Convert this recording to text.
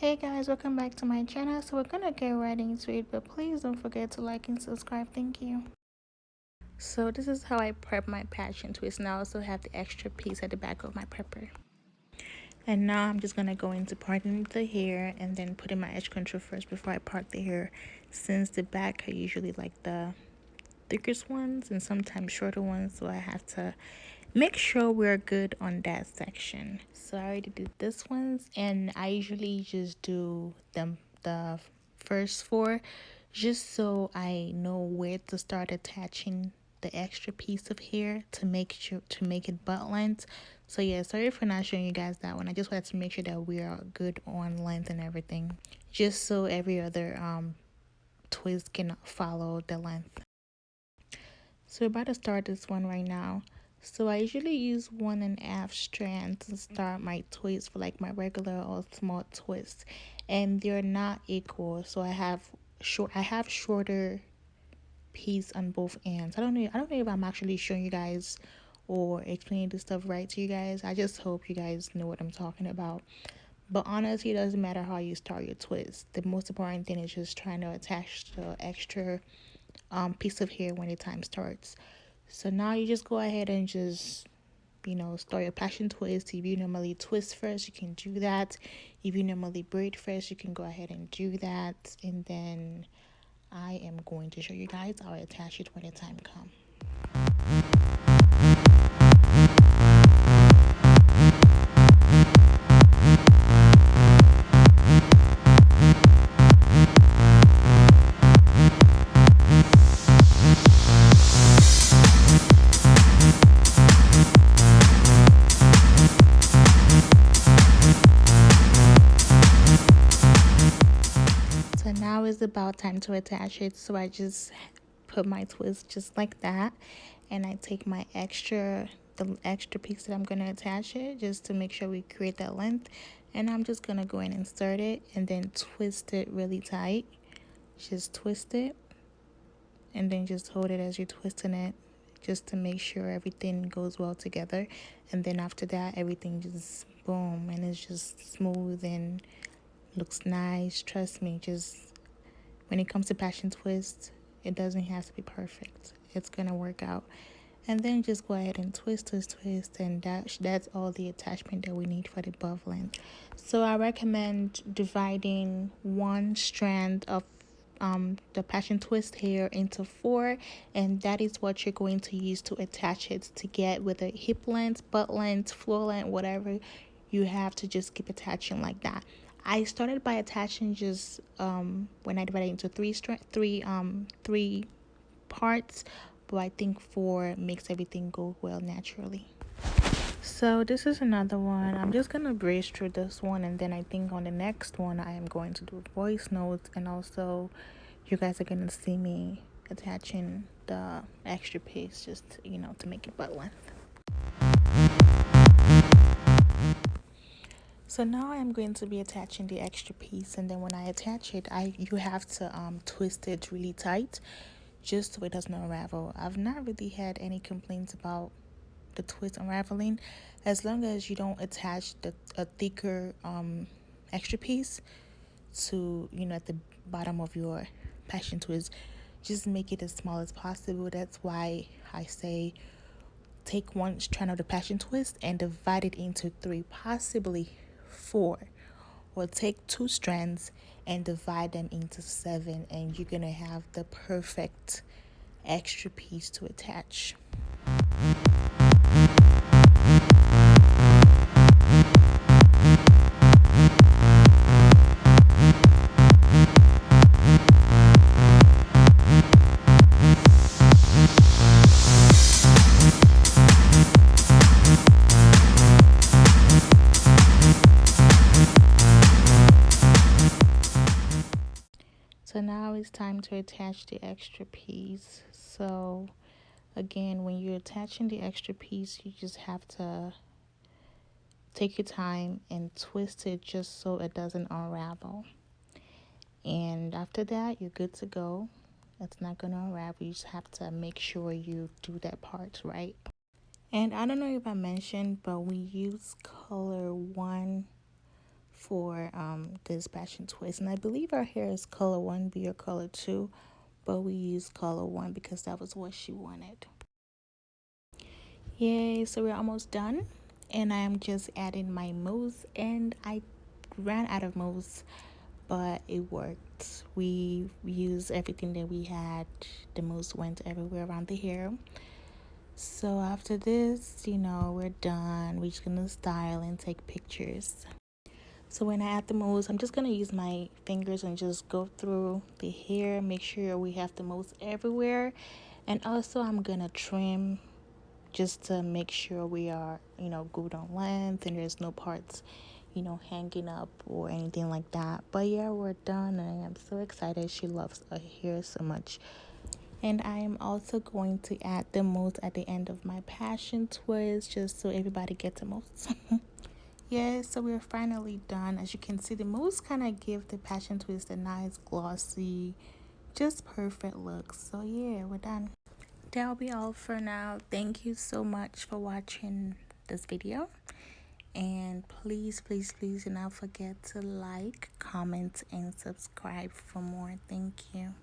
Hey guys, welcome back to my channel. So we're gonna get right into it, but please don't forget to like and subscribe. Thank you. So this is how I prep my passion twist. Now I also have the extra piece at the back of my prepper. And now I'm just gonna go into parting the hair and then putting my edge control first before I part the hair, since the back are usually like the thickest ones and sometimes shorter ones, so I have to make sure we're good on that section. So I already did this ones, and I usually just do them the first four just so I know where to start attaching the extra piece of hair to make it butt length. So yeah, sorry for not showing you guys that one. I just wanted to make sure that we are good on length and everything, just so every other twist can follow the length. So we're about to start this one right now. So I usually use 1.5 strands to start my twist for like my regular or small twist, and they're not equal. So I have shorter piece on both ends. I don't know if I'm actually showing you guys or explaining this stuff right to you guys. I just hope you guys know what I'm talking about. But honestly, it doesn't matter how you start your twist. The most important thing is just trying to attach the extra piece of hair when the time starts. So now you just go ahead and just, start your passion twist. If you normally twist first, you can do that. If you normally braid first, you can go ahead and do that. And then I am going to show you guys how I attach it when the time comes. So now is about time to attach it. So I just put my twist just like that, and I take the extra piece that I'm going to attach it just to make sure we create that length, and I'm just going to go and insert it and then twist it really tight. Just twist it and then just hold it as you're twisting it, just to make sure everything goes well together. And then after that, everything just boom, and it's just smooth and looks nice. Trust me, just when it comes to passion twist, it doesn't have to be perfect. It's gonna work out. And then just go ahead and twist, and that's all the attachment that we need for the buff length. So I recommend dividing one strand of the passion twist hair into 4, and that is what you're going to use to attach it to get with a hip length, butt length, floor length, whatever. You have to just keep attaching like that. I started by attaching just when I divided into three parts, but I think 4 makes everything go well naturally. So this is another one. I'm just gonna breeze through this one, and then I think on the next one I am going to do voice notes, and also you guys are gonna see me attaching the extra piece just to make it butt length. So now I'm going to be attaching the extra piece, and then when I attach it, you have to twist it really tight just so it doesn't unravel. I've not really had any complaints about the twist unraveling, as long as you don't attach a thicker extra piece to at the bottom of your passion twist. Just make it as small as possible. That's why I say take one strand of the passion twist and divide it into 3, possibly 4, or take 2 strands and divide them into 7, and you're gonna have the perfect extra piece to attach. So now it's time to attach the extra piece. So again, when you're attaching the extra piece, you just have to take your time and twist it just so it doesn't unravel. And after that, you're good to go. It's not going to unravel. You just have to make sure you do that part right. And I don't know if I mentioned, but we use color 1 for this passion twist. And I believe our hair is color 1B or color 2, but we used color 1 because that was what she wanted. Yay, so we're almost done, and I am just adding my mousse, and I ran out of mousse, but it worked. We used everything that we had. The mousse went everywhere around the hair. So after this, we're done. We're just gonna style and take pictures. So when I add the mousse, I'm just gonna use my fingers and just go through the hair, make sure we have the mousse everywhere. And also I'm gonna trim just to make sure we are, good on length and there's no parts, hanging up or anything like that. But yeah, we're done, and I am so excited. She loves her hair so much. And I am also going to add the mousse at the end of my passion twist, just so everybody gets a mousse. Yeah, so we're finally done. As you can see, the mousse kind of give the passion twist a nice glossy, just perfect look. So yeah, we're done. That'll be all for now. Thank you so much for watching this video, and please do not forget to like, comment, and subscribe for more. Thank you.